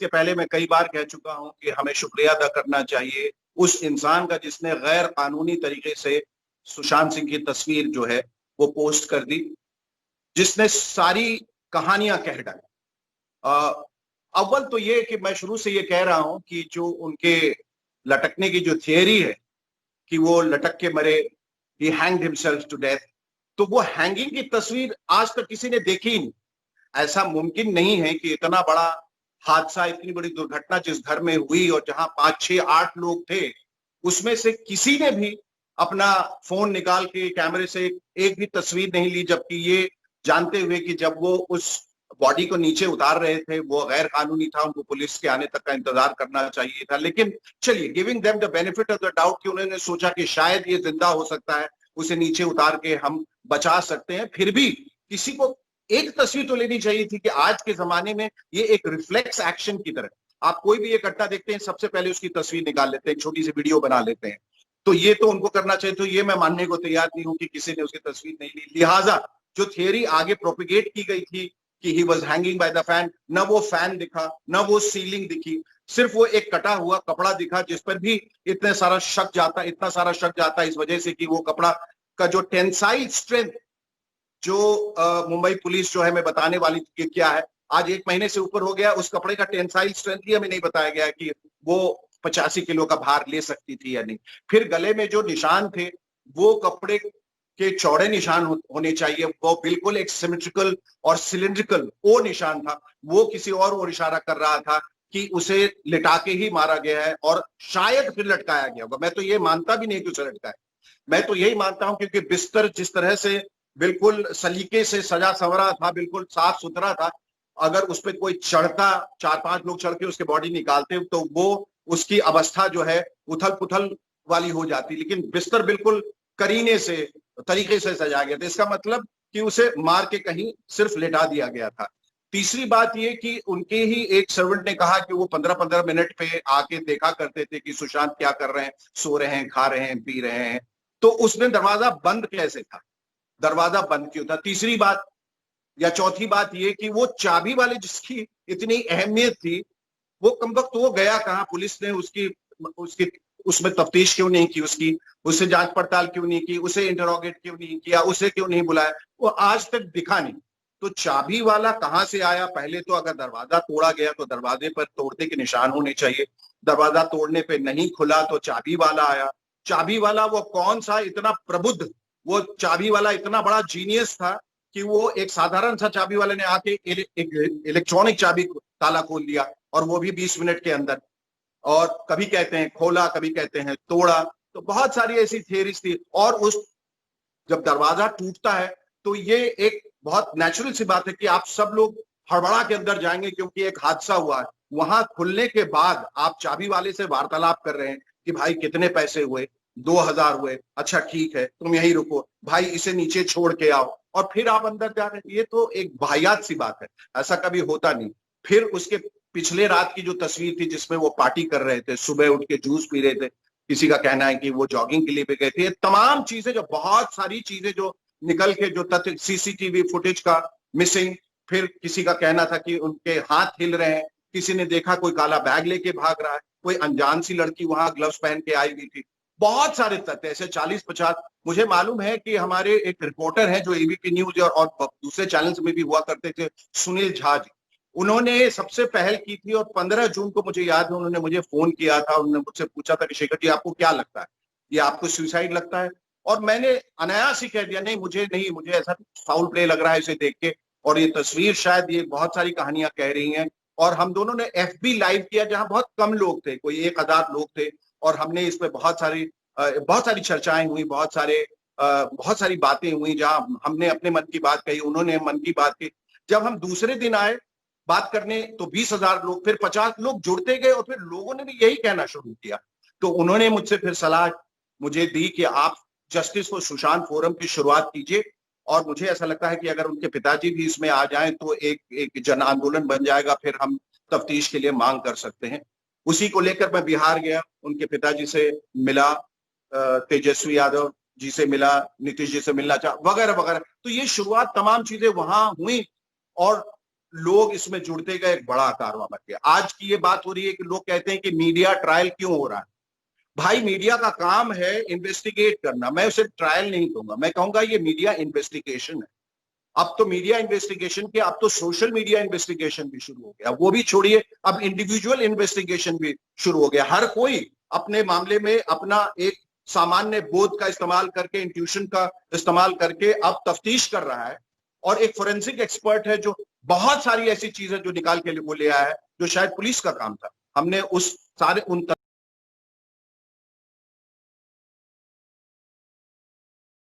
इसके पहले मैं कई बार कह चुका हूं कि हमें शुक्रिया अदा करना चाहिए उस इंसान का जिसने गैर कानूनी तरीके से सुशांत सिंह की तस्वीर जो है वो पोस्ट कर दी, जिसने सारी कहानियां कह डाली। अव्वल तो ये कि मैं शुरू से ये कह रहा हूं कि जो उनके लटकने की जो थियरी है कि वो लटक के मरे, ही हैंग्ड हिमसेल्फ टू डेथ, तो वो हैंगिंग की तस्वीर आज तक किसी ने देखी ही नहीं। ऐसा मुमकिन नहीं है कि इतना बड़ा हादसा, इतनी बड़ी दुर्घटना जिस घर में हुई और जहां 5 6 8 लोग थे, उसमें से किसी ने भी अपना फोन निकाल के कैमरे से एक भी तस्वीर नहीं ली, जबकि ये जानते हुए कि जब वो उस बॉडी को नीचे उतार रहे थे वो गैर कानूनी था, उनको पुलिस के आने तक का इंतजार करना चाहिए था। लेकिन चलिए, giving them the benefit of the doubt कि उन्होंने सोचा कि शायद ये जिंदा हो सकता है, उसे नीचे उतार के हम बचा सकते हैं, फिर भी किसी को एक तस्वीर तो लेनी चाहिए थी कि आज के जमाने में ये एक रिफ्लेक्स एक्शन की तरह, आप कोई भी एक घटना देखते हैं सबसे पहले उसकी तस्वीर निकाल लेते हैं, एक छोटी सी वीडियो बना लेते हैं। तो ये तो उनको करना चाहिए। तो ये मैं मानने को तैयार नहीं हूं कि किसी ने उसकी तस्वीर नहीं ली। लिहाजा जो थियरी आगे प्रोपिगेट की गई थी कि he was hanging by the fan, न वो फैन दिखा, न वो सीलिंग दिखी, सिर्फ वो एक कटा हुआ कपड़ा दिखा, जिस पर भी इतना सारा शक जाता इस वजह से कि वो कपड़ा का जो टेंसाइल स्ट्रेंथ जो मुंबई पुलिस जो है मैं बताने वाली थी कि क्या है, आज 1 महीने से ऊपर हो गया, उस कपड़े का टेंसाइल स्ट्रेंथ ही हमें नहीं बताया गया कि वो 85 किलो का भार ले सकती थी या नहीं। फिर गले में जो निशान थे वो कपड़े के चौड़े निशान होने चाहिए, वो बिल्कुल एक सिमेट्रिकल और सिलिंड्रिकल वो निशान था, वो किसी और ओर इशारा कर रहा था कि उसे लिटा के ही मारा गया है और शायद फिर लटकाया गया होगा। मैं तो ये मानता भी नहीं कि उसे लटकाया, मैं तो यही मानता हूं क्योंकि बिस्तर जिस तरह से बिल्कुल सलीके से सजा संवरा था, बिल्कुल साफ सुथरा था, अगर उस पर कोई चढ़ता, 4 5 लोग चढ़ के उसके बॉडी निकालते तो वो उसकी अवस्था जो है उथल पुथल वाली हो जाती। लेकिन बिस्तर बिल्कुल करीने से तरीके से सजा गया था, इसका मतलब कि उसे मार के कहीं सिर्फ लेटा दिया गया था। तीसरी बात ये कि उनके ही एक सर्वेंट ने कहा कि वो 15 15 मिनट पे आके देखा करते थे कि सुशांत क्या कर रहे हैं, सो रहे हैं, खा रहे हैं, पी रहे हैं। तो उसने दरवाजा बंद कैसे था, दरवाजा बंद क्यों था? तीसरी बात या चौथी बात ये कि वो चाबी वाले जिसकी इतनी अहमियत थी, वो कम वक्त वो गया कहाँ? पुलिस ने उसकी उसकी उसमें तफ्तीश क्यों नहीं की, उसकी उससे जांच पड़ताल क्यों नहीं की, उसे इंटरोगेट क्यों नहीं किया, उसे क्यों नहीं बुलाया? वो आज तक दिखा नहीं। तो चाबी वाला कहां से आया? पहले तो अगर दरवाजा तोड़ा गया तो दरवाजे पर तोड़ने के निशान होने चाहिए, दरवाजा तोड़ने पे नहीं खुला तो चाबी वाला आया। चाबी वाला वो कौन सा इतना प्रबुद्ध, वो चाबी वाला इतना बड़ा जीनियस था कि वो एक साधारण सा चाबी वाले ने आके एक इलेक्ट्रॉनिक चाबी ताला खोल दिया, और वो भी 20 मिनट के अंदर। और कभी कहते हैं खोला, कभी कहते हैं तोड़ा, तो बहुत सारी ऐसी थियरीज थी। और उस जब दरवाजा टूटता है तो ये एक बहुत नेचुरल सी बात है कि आप सब लोग हड़बड़ा के अंदर जाएंगे क्योंकि एक हादसा हुआ है। वहां खुलने के बाद आप चाबी वाले से वार्तालाप कर रहे हैं कि भाई कितने पैसे हुए? 2000 हुए, अच्छा ठीक है तुम यहीं रुको, भाई इसे नीचे छोड़ के आओ, और फिर आप अंदर जा रहे हैं। ये तो एक वाहियात सी बात है, ऐसा कभी होता नहीं। फिर उसके पिछले रात की जो तस्वीर थी जिसमें वो पार्टी कर रहे थे, सुबह उठ के जूस पी रहे थे, किसी का कहना है कि वो जॉगिंग के लिए भी गए थे, ये तमाम चीजें, जो बहुत सारी चीजें जो निकल के जो तथ्य, सीसीटीवी फुटेज का मिसिंग, फिर किसी का कहना था कि उनके हाथ हिल रहे हैं, किसी ने देखा कोई काला बैग लेके भाग रहा है, कोई अनजान सी लड़की वहां ग्लव्स पहन के आई हुई थी। बहुत सारे तथ्य ऐसे 40 50। मुझे मालूम है कि हमारे एक रिपोर्टर हैं जो एबीपी न्यूज और दूसरे चैनल्स में भी हुआ करते थे, सुनील झा जी, उन्होंने सबसे पहल की थी, और 15 जून को मुझे याद है उन्होंने मुझे फोन किया था, उन्होंने मुझसे पूछा था कि शेखर जी आपको क्या लगता है, ये आपको सुसाइड लगता है? और मैंने अनायास ही कह दिया नहीं, मुझे नहीं, मुझे ऐसा फाउल प्ले लग रहा है इसे देख के, और ये तस्वीर शायद ये बहुत सारी कहानियां कह रही हैं। और हम दोनों ने एफबी लाइव किया जहां बहुत कम लोग थे, कोई 1000 लोग थे, और हमने इसमें बहुत सारी चर्चाएं हुई, बहुत सारी बातें हुई, जहां हमने अपने मन की बात कही, उन्होंने मन की बात की। जब हम दूसरे दिन आए बात करने तो 20,000 लोग, फिर 50 लोग जुड़ते गए, और फिर लोगों ने भी यही कहना शुरू किया। तो उन्होंने मुझसे फिर सलाह मुझे दी कि आप जस्टिस फॉर सुशांत फोरम की शुरुआत कीजिए, और मुझे ऐसा लगता है कि अगर उनके पिताजी भी इसमें आ जाएं तो एक जन आंदोलन बन जाएगा, फिर हम तफ्तीश के लिए मांग कर सकते हैं। उसी को लेकर मैं बिहार गया, उनके पिताजी से मिला, तेजस्वी यादव जी से मिला, नीतीश जी से मिलना चाह, वगैरह वगैरह। तो ये शुरुआत तमाम चीजें वहां हुई, और लोग इसमें जुड़ते गए, एक बड़ा कारवां बन गया। आज की ये बात हो रही है कि लोग कहते हैं कि मीडिया ट्रायल क्यों हो रहा है। भाई मीडिया का काम है इन्वेस्टिगेट करना, मैं उसे ट्रायल नहीं कहूंगा, मैं कहूंगा ये मीडिया इन्वेस्टिगेशन है। अब तो मीडिया इन्वेस्टिगेशन के, अब तो सोशल मीडिया इन्वेस्टिगेशन भी शुरू हो गया, वो भी छोड़िए, अब इंडिविजुअल इन्वेस्टिगेशन भी शुरू हो गया। हर कोई अपने मामले में अपना एक सामान्य बोध का इस्तेमाल करके, इंट्यूशन का इस्तेमाल करके अब तफ्तीश कर रहा है। और एक फोरेंसिक एक्सपर्ट है जो बहुत सारी ऐसी चीजें जो निकाल के वो ले आया है, जो शायद पुलिस का काम था। हमने उस सारे उन